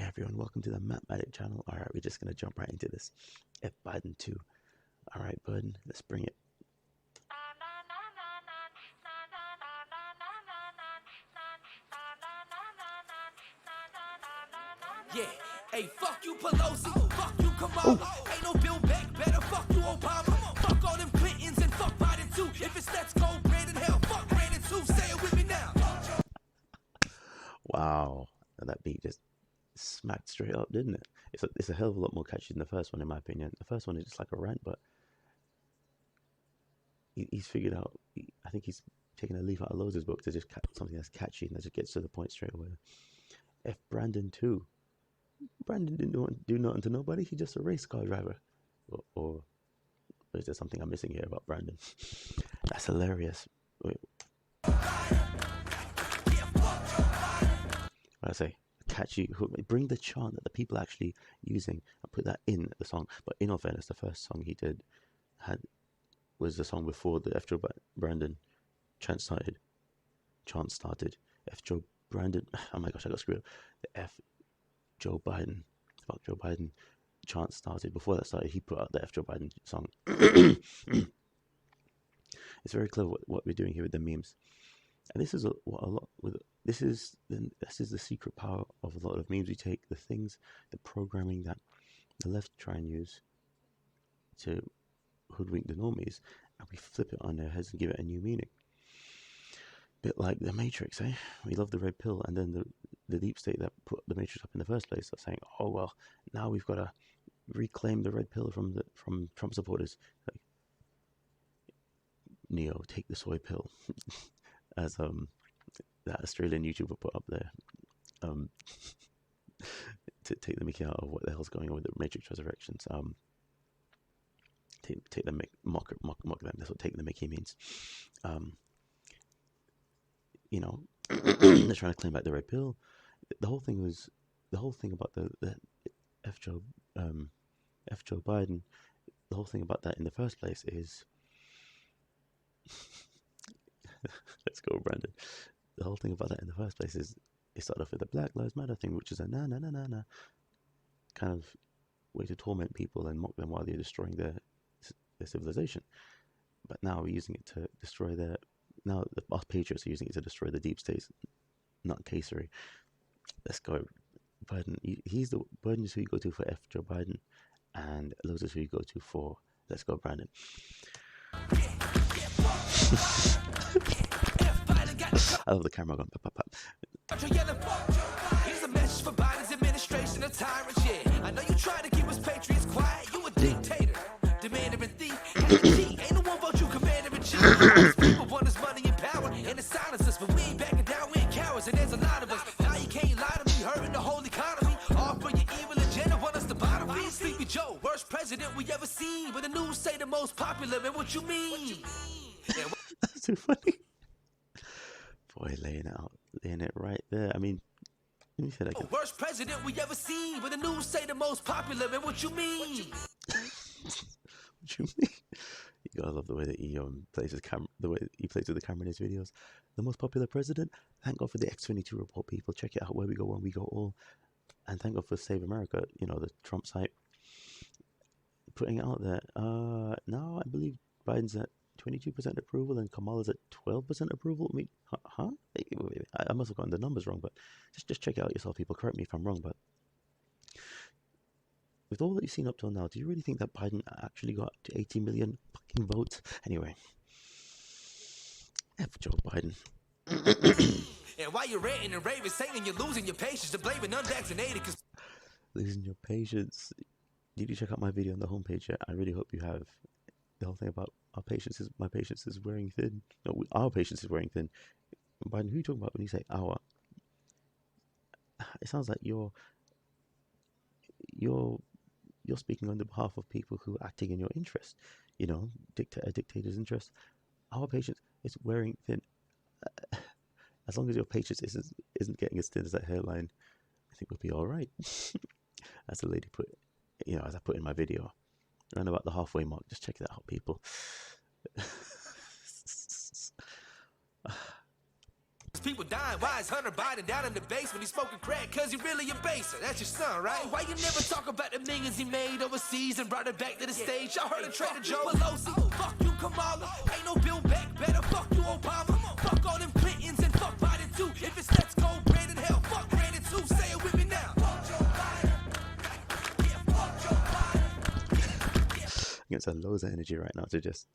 everyone, welcome to the MatMadik channel. Alright, we're just gonna jump right into this. F Biden 2. Alright, bud, let's bring it. Yeah, hey, fuck you Pelosi, fuck you Kamala, ain't no Bill Beck, better fuck you Obama, fuck all them Clintons and fuck Biden too. If it's let's go, Brandon hell, fuck Brandon too, say it with me now. Wow, that beat just smacked straight up, didn't it? It's a hell of a lot more catchy than the first one, in my opinion. The first one is just like a rant, but he's figured out. I think he's taken a leaf out of Lowe's book to just something that's catchy and that just gets to the point straight away. F Brandon 2. Brandon didn't do nothing to nobody. He's just a race car driver. Or is there something I'm missing here about Brandon? That's hilarious. Wait. What I say? Catchy hook. Bring the chant that the people are actually using and put that in the song. But in all fairness, the first song he did was the song before the F. Joe Brandon chant started. F. Joe Brandon. Oh my gosh, I got screwed up. The F. Joe Biden. Fuck Joe Biden. Chant started. Before that started, he put out the F. Joe Biden song. It's very clever what we're doing here with the memes. And this is this is the secret power of a lot of memes. We take the things, the programming that the left try and use to hoodwink the normies, and we flip it on their heads and give it a new meaning. Bit like the Matrix, eh? We love the red pill, and then the deep state that put the Matrix up in the first place are saying, "Oh well, now we've got to reclaim the red pill from Trump supporters." Like, Neo, take the soy pill, as that Australian YouTuber put up there, to take the mickey out of what the hell's going on with the Matrix Resurrections. Take them, mock them. That's what take the mickey means. You know, they're trying to claim back the red pill. The whole thing about the F. Joe Biden. The whole thing about that in the first place is, let's go, Brandon. The whole thing about that in the first place is it started off with the Black Lives Matter thing, which is a na kind of way to torment people and mock them while they're destroying their civilization. But now we're using it to destroy now us patriots are using it to destroy the deep states, not casery. Let's go, Biden. Biden is who you go to for F. Joe Biden, and Lowe's is who you go to for let's go, Brandon. I love the camera going pop, pop, pop. Here's a message for Biden's administration of tyrants, yeah. I know you try to keep us patriots quiet. You a dictator, demander and thief. Ain't no one vote you commander in chief. People want us money and power, and it silence us. But we ain't backing down, we ain't cowards, and there's a lot of us. Now you can't lie to me, hurting the whole economy. All for your evil agenda, want us to bottom feed. Sleepy Joe, worst president we ever seen. But the news say the most popular, man, what you mean? That's too funny. Boy, laying it right there. I mean, let me say that again. Worst president we ever seen. But the news say the most popular, man, what you mean? What you mean? You gotta love the way that he plays his camera, the way he plays with the camera in his videos. The most popular president. Thank God for the X22 report, people. Check it out. Where we go, when we go, all. And thank God for Save America. You know, the Trump site putting it out there. Now I believe Biden's at 22% approval and Kamala's at 12% approval. I mean, huh? I must have gotten the numbers wrong, but just check it out yourself, people. Correct me if I'm wrong, but with all that you've seen up till now, do you really think that Biden actually got to 80 million fucking votes? Anyway, F. Joe Biden. And while you're ranting and raving, saying you're losing your patience to blaming unvaccinated, cause Losing your patience. Did you check out my video on the homepage yet? I really hope you have. The whole thing about my patience is wearing thin. No, our patience is wearing thin. Biden, who are you talking about when you say our? It sounds like you're speaking on the behalf of people who are acting in your interest. You know, a dictator's interest. Our patience is wearing thin. As long as your patience isn't getting as thin as that hairline, I think we'll be all right. As the lady put, as I put in my video. Around about the halfway mark. Just check that out, people. People dying. Why is Hunter Biden down in the basement? He's smoking crack cause he really a baser. That's your son, right? Why you never talk about the millions he made overseas and brought it back to the stage? Y'all heard of Trader Joe? Pelosi. Fuck you, Kamala. Ain't no Bill back. Better fuck you, Obama. Fuck all them Clintons and fuck Biden too. If it's let's go, Brandon hell. Fuck Brandon too. Say it with me now. Fuck Joe Biden. Yeah, fuck Joe Biden. Against loads of energy right now to just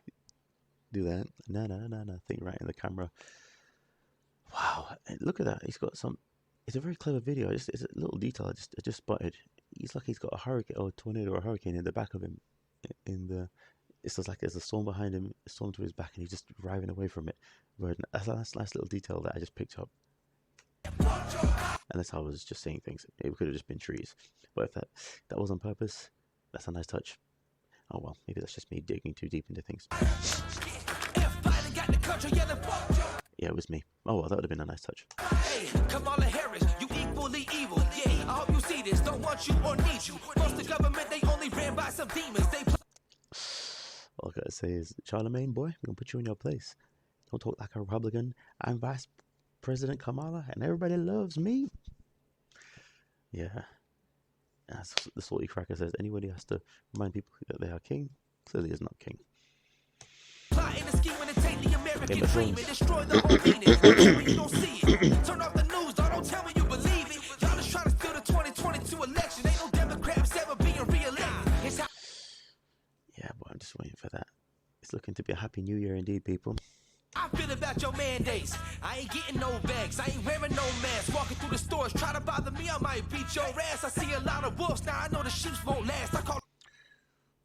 do that. No, thing right in the camera. Wow, look at that. He's got some. It's a very clever video. It's a little detail I just spotted. He's like he's got a hurricane or a tornado or a hurricane in the back of him. It's just like there's a storm behind him, a storm to his back, and he's just driving away from it. That's a nice little detail that I just picked up. Unless I was just saying things, it could have just been trees. But if that was on purpose, that's a nice touch. Oh well, maybe that's just me digging too deep into things. Yeah, it was me. Oh well, that would have been a nice touch. Hey, Kamala Harris, you equally evil. Yeah, I hope you see this. Don't want you or need you. Most the government, they only ran by some demons. All I gotta say is, Charlemagne, boy, we're gonna put you in your place. Don't talk like a Republican. I'm Vice President Kamala, and everybody loves me. Yeah. As the salty cracker says, anybody has to remind people that they are king, clearly is not king. Plotting a scheme to take the American dream and destroy the whole meaning. You don't see it. Turn off the news, don't tell me you believe it. Y'all just trying to steal the 2022 election. Ain't no Democrats ever being re-elected. Yeah, boy, I'm just waiting for that. It's looking to be a happy new year indeed, people. I feel about your mandates. I ain't getting no bags. I ain't wearing no mask. Walking through the stores, try to bother me, I might beat your ass. I see a lot of wolves now. I know the sheep won't last. I call.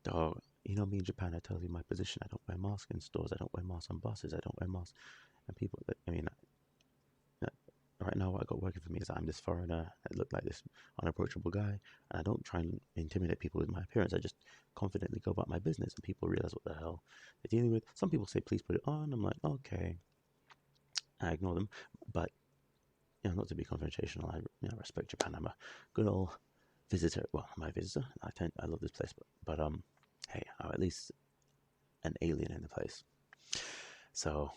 Dog, you know me in Japan. I tell you my position. I don't wear masks in stores. I don't wear masks on buses. I don't wear masks. And people, right now what I got working for me is I'm this foreigner. I look like this unapproachable guy, and I don't try and intimidate people with my appearance. I just confidently go about my business, and people realize what the hell they're dealing with. Some people say, please put it on. I'm like, okay. I ignore them, but not to be confrontational. I respect Japan. I'm a good old visitor. Well, I'm a visitor. I love this place, but hey, I'm at least an alien in the place, so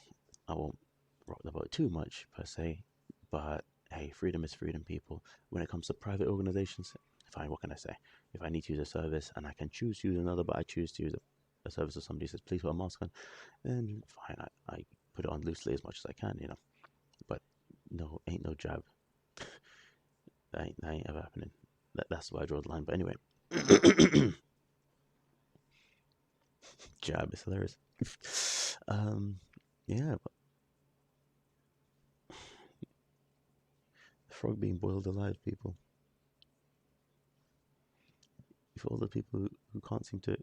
I won't rock the boat too much per se. But hey, freedom is freedom, people. When it comes to private organizations, fine, what can I say? If I need to use a service and I can choose to use another, but I choose to use a service of somebody who says, please put a mask on, then fine, I put it on loosely as much as I can, But no, ain't no jab. That ain't ever happening. That's why I draw the line. But anyway, jab is hilarious. Yeah, but the frog being boiled alive, people. For all the people who can't seem to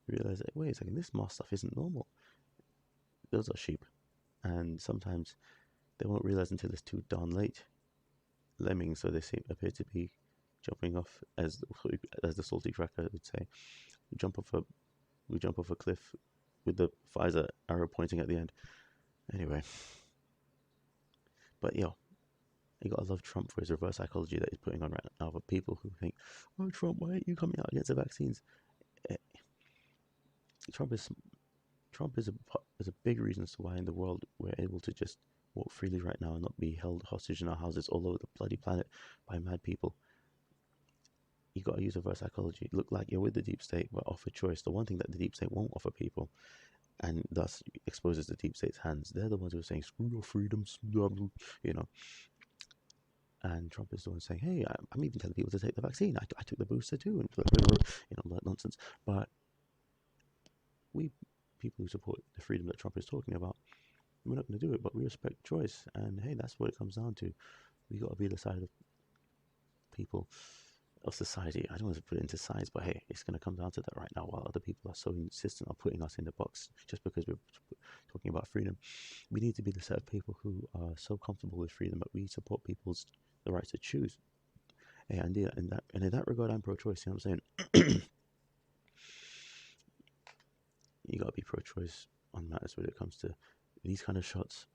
realize that, wait a second, this mask stuff isn't normal. Those are sheep, and sometimes they won't realize until it's too darn late. Lemmings, so they appear to be jumping off, as the salty cracker would say. We jump off a cliff with the Pfizer arrow pointing at the end. Anyway, but you gotta love Trump for his reverse psychology that he's putting on right now for people who think, oh Trump, why aren't you coming out against the vaccines? Trump is a big reason as to why in the world we're able to just walk freely right now and not be held hostage in our houses all over the bloody planet by mad people. You got to use reverse psychology. Look like you're with the deep state, but offer choice. The one thing that the deep state won't offer people, and thus exposes the deep state's hands. They're the ones who are saying, screw your freedoms, And Trump is the one saying, hey, I'm even telling people to take the vaccine. I took the booster too, and that nonsense. But we people who support the freedom that Trump is talking about, we're not going to do it, but we respect choice. And hey, that's what it comes down to. We got to be the side of people, of society. I don't want to put it into sides, but hey, it's going to come down to that right now, while other people are so insistent on putting us in the box just because we're talking about freedom. We need to be the set of people who are so comfortable with freedom that we support the right to choose. Hey, and in that regard, I'm pro-choice. You know what I'm saying? You got to be pro-choice on matters when it comes to these kind of shots,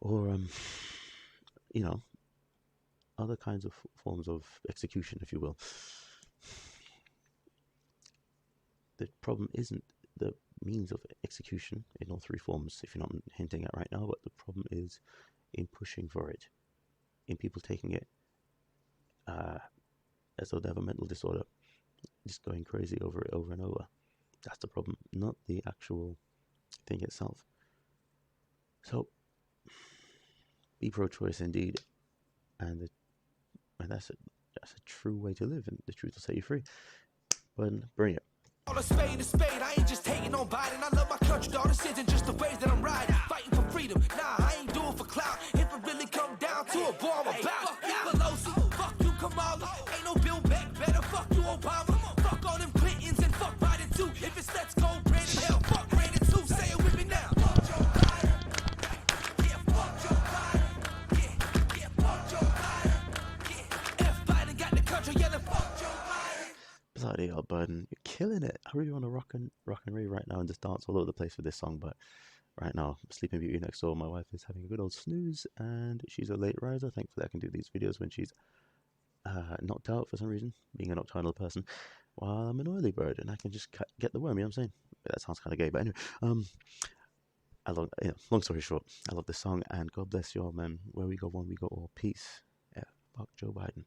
or other kinds of forms of execution, if you will. The problem isn't the means of execution in all three forms, if you're not hinting at right now, but the problem is in pushing for it, in people taking it as though they have a mental disorder, just going crazy over it over and over. That's the problem, not the actual thing itself. So, be pro-choice indeed, and that's a true way to live, and the truth will set you free. But bring it. All a spade is spade, I ain't just hating on Biden. I love my country, dog. This isn't just the ways that I'm riding. Fighting for freedom, nah, I ain't doing for clout. If it really come down to a boy, I'm about it. Pelosi, fuck you, Kamala. Ain't no Bill Beck, better fuck you, Obama. Fuck all them Clintons and fuck Biden too. If it's let's go, Brandon, hell, fuck Brandon too. Say it with me now. Fuck Joe Biden. Yeah, fuck Joe Biden. Yeah, fuck Joe Biden. Yeah, F Biden got the country yelling, fuck Joe Biden. Bloody hell, Biden, you're killing it. I really want to rock and rave right now and just dance all over the place with this song, but right now, Sleeping Beauty next door, my wife is having a good old snooze, and she's a late riser. Thankfully, I can do these videos when she's knocked out for some reason, being a nocturnal person, while I'm an early bird, and I can just get the worm, you know what I'm saying? That sounds kind of gay, but anyway, long story short, I love this song, and God bless y'all, man. Where we go one, we go all. Peace. Yeah, fuck Joe Biden.